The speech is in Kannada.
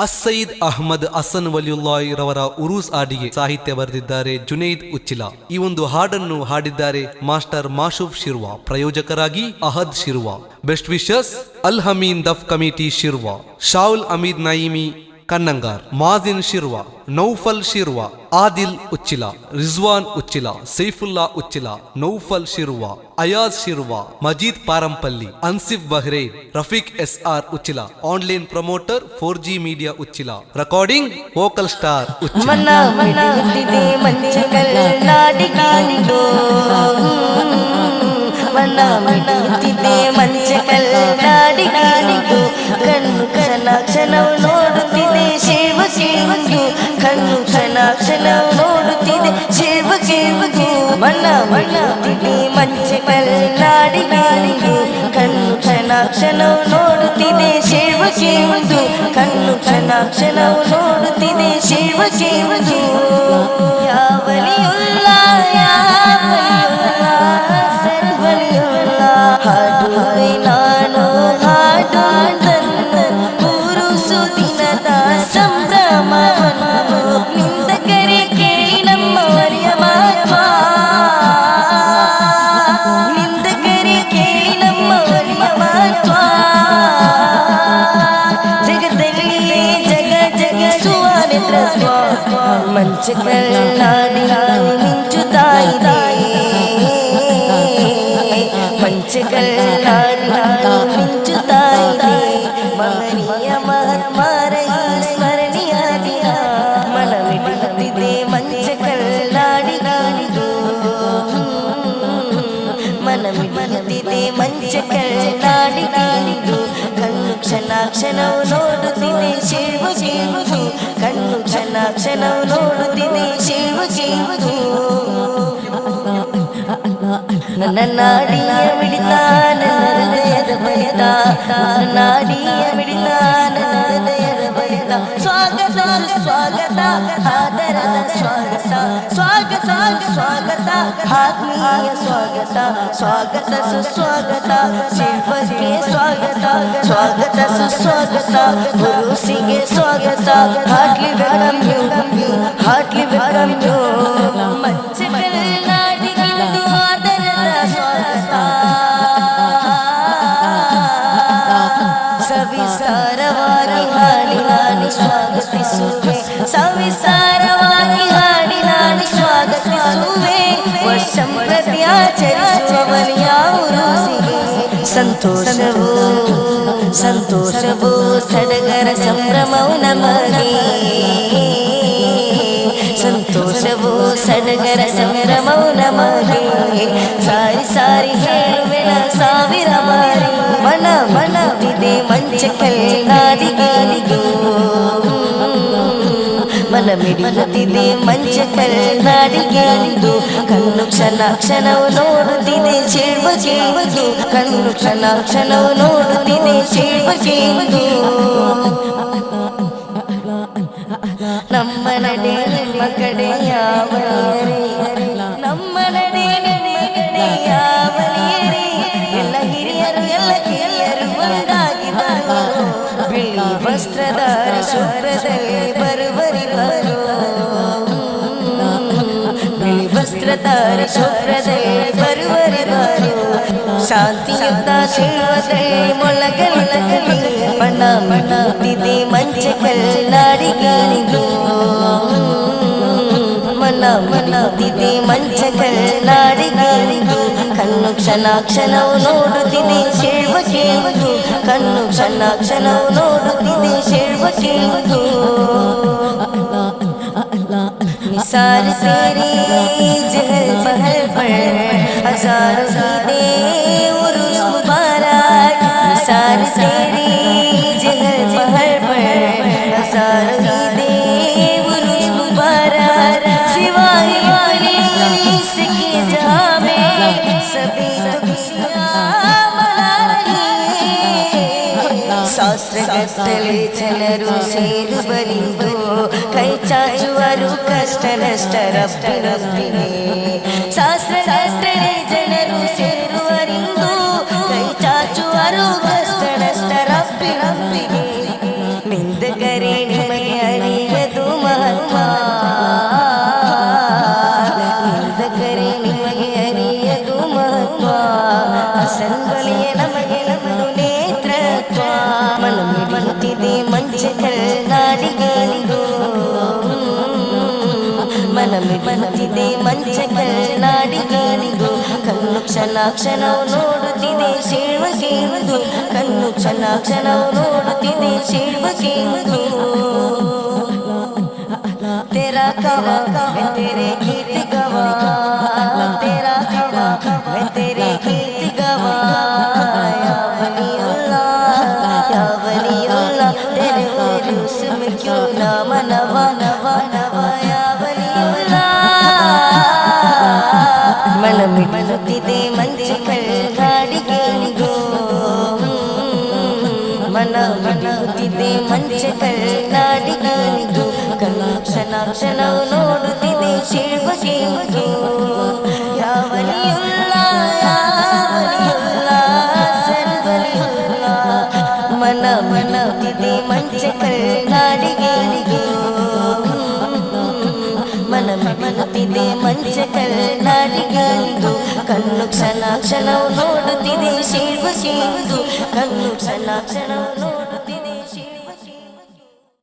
ಅಸ್ಸೈದ್ ಅಹ್ಮದ್ ಹಸನ್ ವಲಿಯುಲ್ಲಾಹಿ ರವರ ಉರೂಸ್ ಹಾಡಿಗೆ ಸಾಹಿತ್ಯ ಬರೆದಿದ್ದಾರೆ ಜುನೈದ್ ಉಚ್ಚಿಲ. ಈ ಒಂದು ಹಾಡನ್ನು ಹಾಡಿದ್ದಾರೆ ಮಾಸ್ಟರ್ ಮಾಶೂಫ್ ಶಿರ್ವಾ, ಪ್ರಯೋಜಕರಾಗಿ Ahad Shirva. Best wishes Al Hameen Daf committee Shirva, Shavul Ameed Nayimi Kannangar, Majin Shirva, Noufal Shirva, Adil Uchila, Rizwan Uchila, Saifulla Uchila, Noufal Shirva, Ayaz Shirva, Majeed Parampalli, Ansif Bahrain, Rafeeq SR Uchila. Online promoter 4G media Uchila. Recording vocal star Uchila. ಕಣ್ಣು ಕ್ಷಣ ನೋಡುತ್ತಿದೆ ಕಣ್ಣು ಕ್ಷಣ ನೋಡುತ್ತಿದೆ ಮನ ಮಣ್ಣುತ್ತಿದೆ ಮಂಚೆ ಕಲ್ಲಾಡಿಗಾಡಿಗೆ ಕಣ್ಣು ಕ್ಷಣ ನೋಡುತ್ತಿದೆ ಕಣ್ಣು ಕ್ಷಣ ನೋಡುತ್ತಿದೆ ಯಾವಲಿಯುಲ್ಲ ಸರ್ವಲಿಯುಲ್ಲ ಹಾಡುವೆ ನಾನು ಹಾಡು ಮೂರು ಸುದಿನದ ಸಂಭ್ರಮವನ್ನು ನಿಂದ ಕರೆ ಕೇಳಿ ನಮ್ಮ ವರಿಯ ಮಾತ್ಮ ನಿಂದ ಕರೆ ಕೇಳಿ ನಮ್ಮ ವರಿಯ ಮಾತ್ಮ ಜಗದಲ್ಲಿ ಜಗಿಸುವ ನೇತೃತ್ವ ಮಂಚ ಕಲ್ಲಾಡಿ ಮಿಂಚುತ್ತಾ ಇದೆ ಮಂಚ ಕಲ್ಲಾಡಿ ಮಿಂಚುತ್ತಾ ಇದೆ ಮಹನೀಯ ಮಹಾತ್ಮರ ಸ್ಮರಣೀಯಾದಿಯ ಮನ ಮಿಡಿಯುತ್ತಿದೆ ಮಂಚ ಕಲ್ಲಾಡಿಗಾಡಿದು ಮನ ಮಿಡಿಯುತ್ತಿದೆ ಮಂಚ ಕಲ್ಲಾಡಿಗಾಡಿದು ಕಣ್ಣು ಕ್ಷಣವು ನೋಡುತ್ತಿದೆ ಕಣ್ಣು ಕ್ಷಣವು ನೋಡುತ್ತಿದೆ ನನ್ನ ನಾಡಿಯ ಮಿಡಿತ ನನ್ನ ಹೃದಯದ ಬಡಿತ ನಾಡಿಯ ಮಿಡಿತ ನನ್ನ ಹೃದಯದ ಬಡಿತ ಸ್ವಾಗತ ಸುಸ್ವಾಗತ ಆದರದ ಸ್ವಾಗತ ಆತ್ಮೀಯ ಸ್ವಾಗತ ಸುಸ್ವಾಗತ ಶಿಲ್ಪಕ್ಕೆ ಸ್ವಾಗತ ಸುಸ್ವಾಗತ ಗುರುಸಿಗೆ ಸ್ವಾಗತ ಹಾರ್ಟ್ಲಿ ವೆಲ್ಕಮ್ ಯು ಮಂಚ ಕಲ್ಲಾಡಿಗಿಂದು ಆದರದ ಸ್ವಾಗತ ಸವಿಸ್ತಾರವಾಗಿ ಹಾಡಿ ನಾನು ಸ್ವಾಗತಿಸುವೆ ಸವಿಸ್ತಾರವಾಗಿ ಹಾಡಿ ನಾನು ಸ್ವಾಗತಿಸುವೆ ವರ್ಷಂಪ್ರತಿ ಆಚರಿಸುವವನು ಯಾವೂರುಸಿಗೆ ಸಂತೋಷವು ಸಡಗರ ಸಂಭ್ರಮವು ನಮಗೆ ಸಂತೋಷವು ಸಡಗರ ಸಂಭ್ರಮವು ನಮಗೆ ಸಾರಿ ಹೇಳುವೆನ ಸಾವಿರ ಬಾರಿ ಮನ ತಿದೆ ಮಂಚ ಕಲ್ಲಾಡಿಗಾಡಿದು ಮನ ಮಿಡಿಯುತ್ತಿದೆ ಮಂಚ ಕಲ್ಲಾಡಿಗಾಡಿದು ಕಣ್ಣು ಕ್ಷಣವು ನೋಡುತ್ತಿದೆ ಕಣ್ಣು ಕ್ಷಣವು ನೋಡುತ್ತಿದೆ ನಮ್ಮ ನಡೆ ನಿಮ್ಮ ಕಡೆ ಯಾವಲಿಯರೇ ನಮ್ಮ ನಡೆ ನಿಮ್ಮ ಕಡೆ ಯಾವಲಿಯರೇ ಎಲ್ಲ ಹಿರಿಯರು ಒಂದಾಗಿ ಬರುವರು ಬಿಳಿ ವಸ್ತ್ರಧಾರ ಶುಭ್ರದಲ್ಲಿ ಬರುವರಿವರು ಬಿಳಿ ವಸ್ತ್ರಧಾರ ಶುಭ್ರದಲ್ಲಿ ಬರುವರಿವರು ಶಾಂತಿಯುತ ಶಿಲ್ವದಲ್ಲಿ ಮೊಳಗಲಿ ಮಣ್ಣುತ್ತಿದೆ ಮಂಚ ಕಲ್ಲಾಡಿಗಾಡಿದು ಮಣ್ಣುತ್ತಿದೆ ಮಂಚ ಕಲ್ಲಾಡಿಗಾಡಿದು ಕಣ್ಣು ಕ್ಷಣವು ನೋಡುತ್ತಿದೆ ಕಣ್ಣು ಕ್ಷಣವು ನೋಡುತ್ತಿದೆ निसार तेरे जहल पहल पर हजारों दे उरुस मुबारक निसार तेरे जहल पहल पर हजारों दे उरुस मुबारक सिवाय वाले इसके जहां में सभी खुशियां मना रही ಶಾಸ್ತ್ರಗಟ್ಟಲೆ ಜನರು ಸೇರು ಬರಿದು ಕೈ ಚಾಚುವರು ಕಷ್ಟ ನಷ್ಟ ರಬ್ಬಿಗೆ ಶಾಸ್ತ್ರಗಟ್ಟಲೆ ಜನರು ಸೇರುವರಿಂದು ಕೈ ಚಾಚುವರು ಕಷ್ಟ ನಷ್ಟ ರಬ್ಬಿಗೆ ನಿಂದಕರೇ ನಿಮಗೆ ಅರಿಯದು ಮಹತ್ವ ನಿಂದಕರೆ ನಿಮಗೆ ಅರಿಯದು ಮಹತ್ವ ಅಸಂಬಲಿಯ ನಮಗೆ ನಮ್ಮದು ನೇತೃತ್ವ ಮನಮಿಡುತ್ತಿದೆ ಮಂಚ ಕಲ್ನಾಡಿಗೆಂದು ಮನಮಿಡುತ್ತಿದೆ ಮಂಚ ಕಲ್ನಾಡಿಗೆಂದು ಕಣ್ಣು ಕ್ಷಣ ಕ್ಷಣವು ನೋಡುತ್ತಿದೆ ಸೇವಕೆಂದು ಕಣ್ಣು ಕ್ಷಣ ಕ್ಷಣವು ನೋಡುತ್ತಿದೆ ಸೇವಕೆಂದು तेरा कवा मैं तेरे गीत गवा तेरा कवा मैं तेरे गीत गवा या वलीउल्लाह तेरे उर्स में क्यों ना मनवा नवा नवा या वलीउल्लाह मन मिटुತ್ತಿದೆ ಮಂಚ ಕಲ್ನಾಡಿಗೆಂದು मन मिटुತ್ತಿದೆ ಮಂಚ ಕಲ್ನಾಡಿಗೆಂದು ಕಣ್ಣು ಕ್ಷಣ ಕ್ಷಣವು ನೋಡುತ್ತಿದೆ ಶಿಲ್ವಕೆಂದು ಯಾ ವಲಿಯುಲ್ಲಾಹ್ ಸರ್ವಲಿಯುಲ್ಲಾಹ್ ಮನ ಮನತಿದೆ ಮಂಚ ಕಲ್ನಾಡಿಗೆಂದು ಮನ ಮನತಿದೆ ಮಂಚ ಕಲ್ನಾಡಿಗೆಂದು ಕಣ್ಣು ಕ್ಷಣ ಕ್ಷಣವು ನೋಡುತ್ತಿದೆ ಶಿಲ್ವಕೆಂದು ಕಣ್ಣು ಕ್ಷಣ ಕ್ಷಣವು ನೋಡು